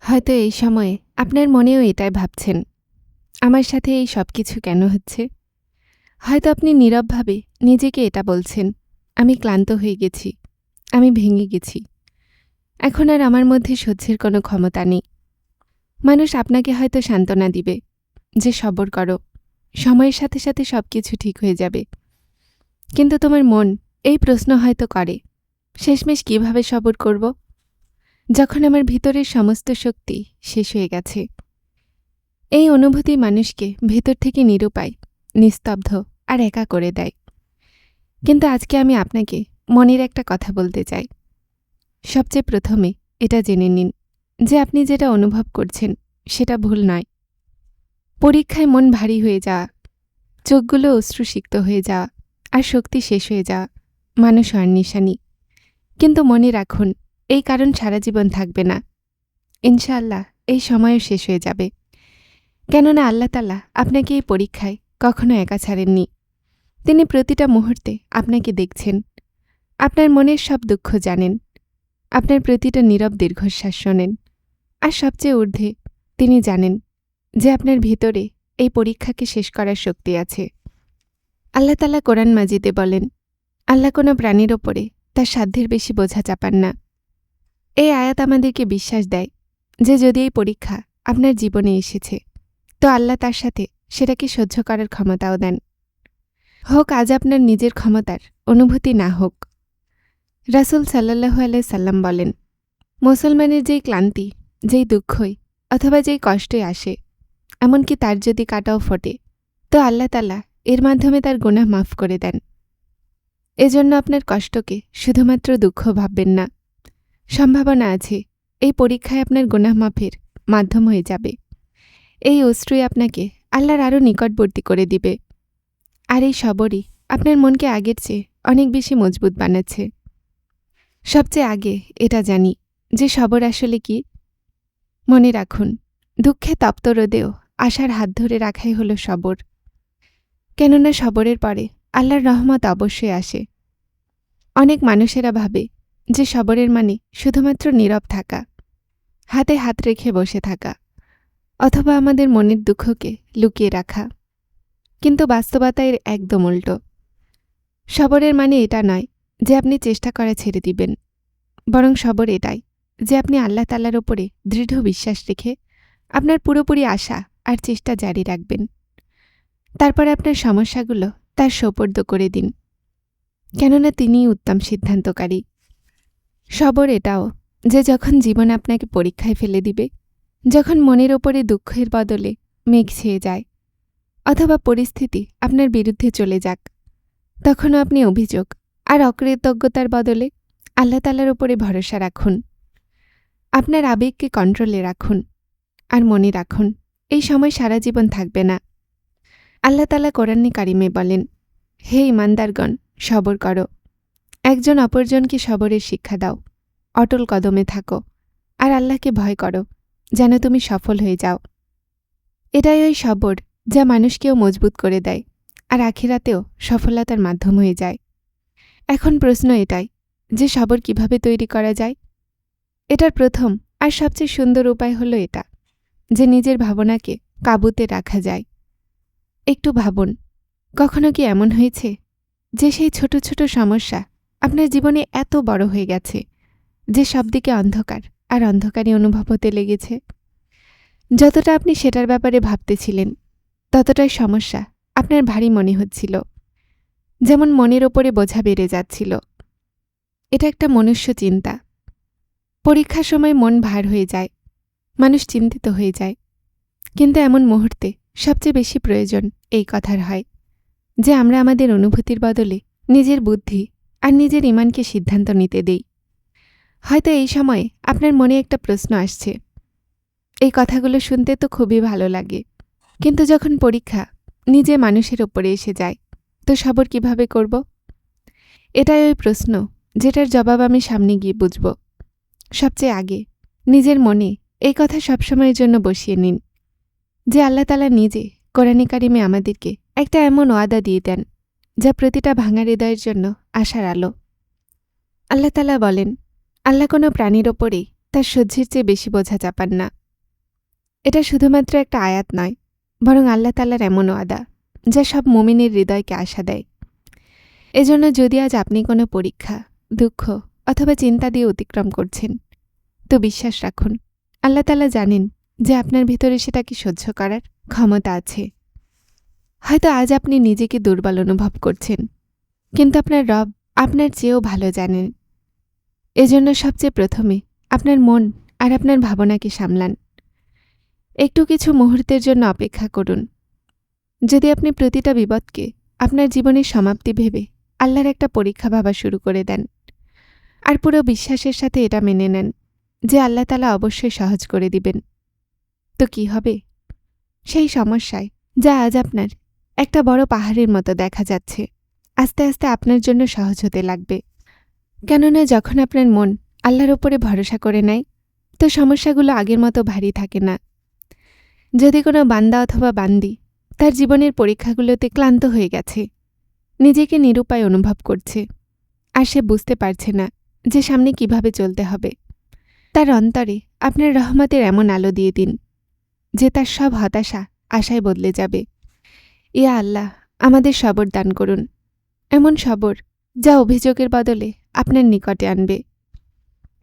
হয়তো এই সময়ে আপনার মনেও এটাই ভাবছেন, আমার সাথে এই সব কিছু কেন হচ্ছে? হয়তো আপনি নীরবভাবে নিজেকে এটা বলছেন, আমি ক্লান্ত হয়ে গেছি, আমি ভেঙে গেছি। এখন আর আমার মধ্যে সহ্যের কোনো ক্ষমতা নেই। মানুষ আপনাকে হয়তো সান্ত্বনা দিবে যে সবর করো, সময়ের সাথে সাথে সব কিছু ঠিক হয়ে যাবে। কিন্তু তোমার মন এই প্রশ্ন হয়তো করে, শেষমেশ কিভাবে সবর করব, যখন আমার ভিতরের সমস্ত শক্তি শেষ হয়ে গেছে। এই অনুভূতি মানুষকে ভেতর থেকে নিরুপায়, নিস্তব্ধ আর একা করে দেয়। কিন্তু আজকে আমি আপনাকে মনের একটা কথা বলতে চাই। সবচেয়ে প্রথমে এটা জেনে নিন যে আপনি যেটা অনুভব করছেন সেটা ভুল নয়। পরীক্ষায় মন ভারী হয়ে যাওয়া, চোখগুলো অশ্রুসিক্ত হয়ে যাওয়া আর শক্তি শেষ হয়ে যাওয়া মানুষ হওয়ার নিশানি। কিন্তু মনে রাখুন, এই কারণ সারা জীবন থাকবে না। ইনশাআল্লাহ এই সময়ও শেষ হয়ে যাবে। কেননা আল্লাহ তাআলা আপনাকে এই পরীক্ষায় কখনো একা ছাড়েননি। তিনি প্রতিটা মুহূর্তে আপনাকে দেখছেন, আপনার মনের সব দুঃখ জানেন, আপনার প্রতিটা নীরব দীর্ঘশ্বাস শোনেন। আর সবচেয়ে ঊর্ধ্বে তিনি জানেন যে আপনার ভিতরে এই পরীক্ষাকে শেষ করার শক্তি আছে। আল্লাহ তাআলা কোরআন মাজিদে বলেন, আল্লাহ কোনো প্রাণীর ওপরে তার সাধ্যের বেশি বোঝা চাপান না। এই আয়াত আমাদেরকে বিশ্বাস দেয় যে যদি এই পরীক্ষা আপনার জীবনে এসেছে, তো আল্লাহ তার সাথে সেটাকে সহ্য করার ক্ষমতাও দেন। হোক আজ আপনার নিজের ক্ষমতার অনুভূতি না হোক। রাসূল সাল্লাল্লাহু আলাইহি সাল্লাম বলেন, মুসলমানের যেই ক্লান্তি, যেই দুঃখই অথবা যেই কষ্টই আসে, এমনকি তার যদি কাঁটাও ফোটে, তো আল্লাহ তাআলা এর মাধ্যমে তার গুনাহ মাফ করে দেন। এজন্য আপনার কষ্টকে শুধুমাত্র দুঃখ ভাববেন না। সম্ভাবনা আছে এই পরীক্ষায় আপনার গুনাহ মাফের মাধ্যম হয়ে যাবে। এই অশ্রুই আপনাকে আল্লাহর আরও নিকটবর্তী করে দিবে। আর এই সবরই আপনার মনকে আগের চেয়ে অনেক বেশি মজবুত বানাচ্ছে। সবচেয়ে আগে এটা জানি যে সবর আসলে কি। মনে রাখুন, দুঃখে তপ্ত রোদেও আশার হাত ধরে রাখাই হলো সবর। কেননা সবরের পরে আল্লাহর রহমত অবশ্যই আসে। অনেক মানুষেরা ভাবে যে সবরের মানে শুধুমাত্র নীরব থাকা, হাতে হাত রেখে বসে থাকা, অথবা আমাদের মনের দুঃখকে লুকিয়ে রাখা। কিন্তু বাস্তবতা এর একদম উল্টো। সবরের মানে এটা নয় যে আপনি চেষ্টা করা ছেড়ে দিবেন, বরং সবর এটাই যে আপনি আল্লাহ তাআলার ওপরে দৃঢ় বিশ্বাস রেখে আপনার পুরোপুরি আশা আর চেষ্টা জারি রাখবেন। তারপর আপনার সমস্যাগুলো তার সোপর্দ করে দিন, কেননা তিনিই উত্তম সিদ্ধান্তকারী। সবর এটাও যে যখন জীবন আপনাকে পরীক্ষায় ফেলে দিবে, যখন মনের ওপরে দুঃখের বদলে মেঘ ছেয়ে যায়, অথবা পরিস্থিতি আপনার বিরুদ্ধে চলে যাক, তখনও আপনি অভিযোগ আর অকৃতজ্ঞতার বদলে আল্লাহ তাআলার ওপরে ভরসা রাখুন। আপনার আবেগকে কন্ট্রোলে রাখুন। আর মনে রাখুন, এই সময় সারা জীবন থাকবে না। আল্লাহ তাআলা কোরআনে কারিমে বলেন, হে ঈমানদারগণ, সবর করো। একজন অপরজনকে সবরের শিক্ষা দাও, অটল কদমে থাকো, আর আল্লাহকে ভয় করো, যেন তুমি সফল হয়ে যাও। এটাই ওই সবর যা মানুষকেও মজবুত করে দেয় আর আখিরাতেও সফলতার মাধ্যম হয়ে যায়। এখন প্রশ্ন এটাই যে সবর কিভাবে তৈরি করা যায়। এটার প্রথম আর সবচেয়ে সুন্দর উপায় হলো এটা যে নিজের ভাবনাকে কাবুতে রাখা যায়। একটু ভাবুন, কখনো কি এমন হয়েছে যে সেই ছোট ছোট সমস্যা আপনার জীবনে এত বড় হয়ে গেছে যে সব দিকে অন্ধকার আর অন্ধকারই অনুভব হতে লেগেছে? যতটা আপনি সেটার ব্যাপারে ভাবতেছিলেন, ততটাই সমস্যা আপনার ভারী মনে হচ্ছিল, যেমন মনের ওপরে বোঝা বেড়ে যাচ্ছিল। এটা একটা মনুষ্য চিন্তা। পরীক্ষার সময় মন ভার হয়ে যায়, মানুষ চিন্তিত হয়ে যায়। কিন্তু এমন মুহূর্তে সবচেয়ে বেশি প্রয়োজন এই কথার হয় যে আমরা আমাদের অনুভূতির বদলে নিজের বুদ্ধি আর নিজের ঈমানকে সিদ্ধান্ত নিতে দেই। হয়তো এই সময়ে আপনার মনে একটা প্রশ্ন আসছে, এই কথাগুলো শুনতে তো খুবই ভালো লাগে, কিন্তু যখন পরীক্ষা নিজে মানুষের ওপরে এসে যায়, তো সবর কিভাবে করব? এটাই ওই প্রশ্ন যেটার জবাব আমি সামনে গিয়ে বুঝব। সবচেয়ে আগে নিজের মনে এই কথা সবসময়ের জন্য বসিয়ে নিন যে আল্লাহ তাআলা নিজে কোরআনে কারিমে আমাদেরকে একটা এমন ওয়াদা দিয়ে দেন যা প্রতিটা ভাঙা হৃদয়ের জন্য আশার আলো। আল্লাহ তাআলা বলেন, আল্লাহ কোনো প্রাণীর ওপরেই তার সহ্যের চেয়ে বেশি বোঝা চাপান না। এটা শুধুমাত্র একটা আয়াত নয়, বরং আল্লাহ তাআলার এমন ওয়াদা যা সব মুমিনের হৃদয়কে আশা দেয়। এজন্য যদি আজ আপনি কোনো পরীক্ষা, দুঃখ অথবা চিন্তা দিয়ে অতিক্রম করছেন, তো বিশ্বাস রাখুন, আল্লাহ তাআলা জানেন যে আপনার ভিতরে সেটাকে সহ্য করার ক্ষমতা আছে। হয়তো আজ আপনি নিজেকে দুর্বল অনুভব করছেন, কিন্তু আপনার রব আপনার চেয়েও ভালো জানেন। এজন্য সবচেয়ে প্রথমে আপনার মন আর আপনার ভাবনাকে সামলান। একটু কিছু মুহূর্তের জন্য অপেক্ষা করুন। যদি আপনি প্রতিটা বিপদকে আপনার জীবনের সমাপ্তি ভেবে আল্লাহর একটা পরীক্ষা ভাবা শুরু করে দেন, আর পুরো বিশ্বাসের সাথে এটা মেনে নেন যে আল্লাহ তাআলা অবশ্যই সহজ করে দিবেন, তো কি হবে? সেই সমস্যায় যা আজ আপনার একটা বড় পাহাড়ের মতো দেখা যাচ্ছে, আস্তে আস্তে আপনার জন্য সহজ হতে লাগবে। কেননা যখন আপনার মন আল্লাহর ওপরে ভরসা করে নেয়, তো সমস্যাগুলো আগের মতো ভারী থাকে না। যদি কোনো বান্দা অথবা বান্দি তার জীবনের পরীক্ষাগুলোতে ক্লান্ত হয়ে গেছে, নিজেকে নিরুপায় অনুভব করছে, আর সে বুঝতে পারছে না যে সামনে কিভাবে চলতে হবে, তার অন্তরে আপনার রহমতের এমন আলো দিয়ে দিন যে তার সব হতাশা আশায় বদলে যাবে। ইয়া আল্লাহ, আমাদের সবর দান করুন, এমন সবর যা অভিযোগের বদলে আপনার নিকটে আনবে,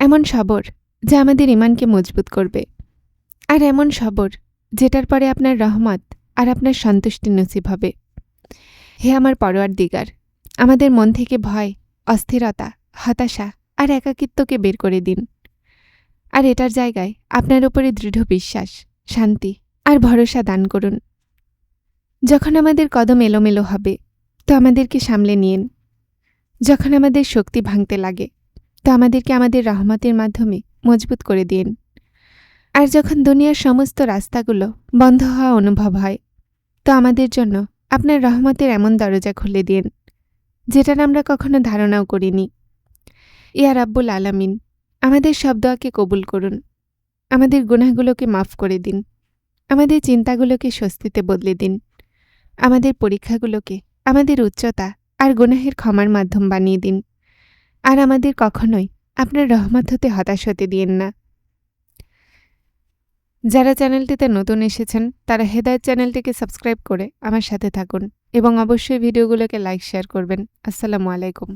এমন সবর যা আমাদের ঈমানকে মজবুত করবে, আর এমন সবর যেটার পরে আপনার রহমত আর আপনার সন্তুষ্টি নসিব হবে। হে আমার পরওয়ারদিগার, আমাদের মন থেকে ভয়, অস্থিরতা, হতাশা আর একাকিত্বকে বের করে দিন, আর এটার জায়গায় আপনার উপরে দৃঢ় বিশ্বাস, শান্তি আর ভরসা দান করুন। যখন আমাদের কদম এলোমেলো হবে, তো আমাদেরকে সামলে নিন। যখন আমাদের শক্তি ভাঙতে লাগে, তো আমাদেরকে আমাদের রহমতের মাধ্যমে মজবুত করে দিন। আর যখন দুনিয়ার সমস্ত রাস্তাগুলো বন্ধ হওয়া অনুভব হয়, তো আমাদের জন্য আপনার রহমতের এমন দরজা খুলে দিন যেটার আমরা কখনো ধারণাও করিনি। ইয়া রাব্বুল আলামিন, আমাদের সব দোয়াকে কবুল করুন, আমাদের গুনাহগুলোকে মাফ করে দিন, আমাদের চিন্তাগুলোকে স্বস্তিতে বদলে দিন, আমাদের পরীক্ষাগুলোকে আমাদের উচ্চতা আর গুনাহের ক্ষমার মাধ্যম বানিয়ে দিন, আর আমাদের কখনোই আপনার রহমত হতে হতাশ হতে দিয়েন না। যারা চ্যানেলটিতে নতুন এসেছেন তারা হেদায়েত চ্যানেলটিকে সাবস্ক্রাইব করে আমার সাথে থাকুন এবং অবশ্যই ভিডিওগুলোকে লাইক শেয়ার করবেন। আসসালামু আলাইকুম।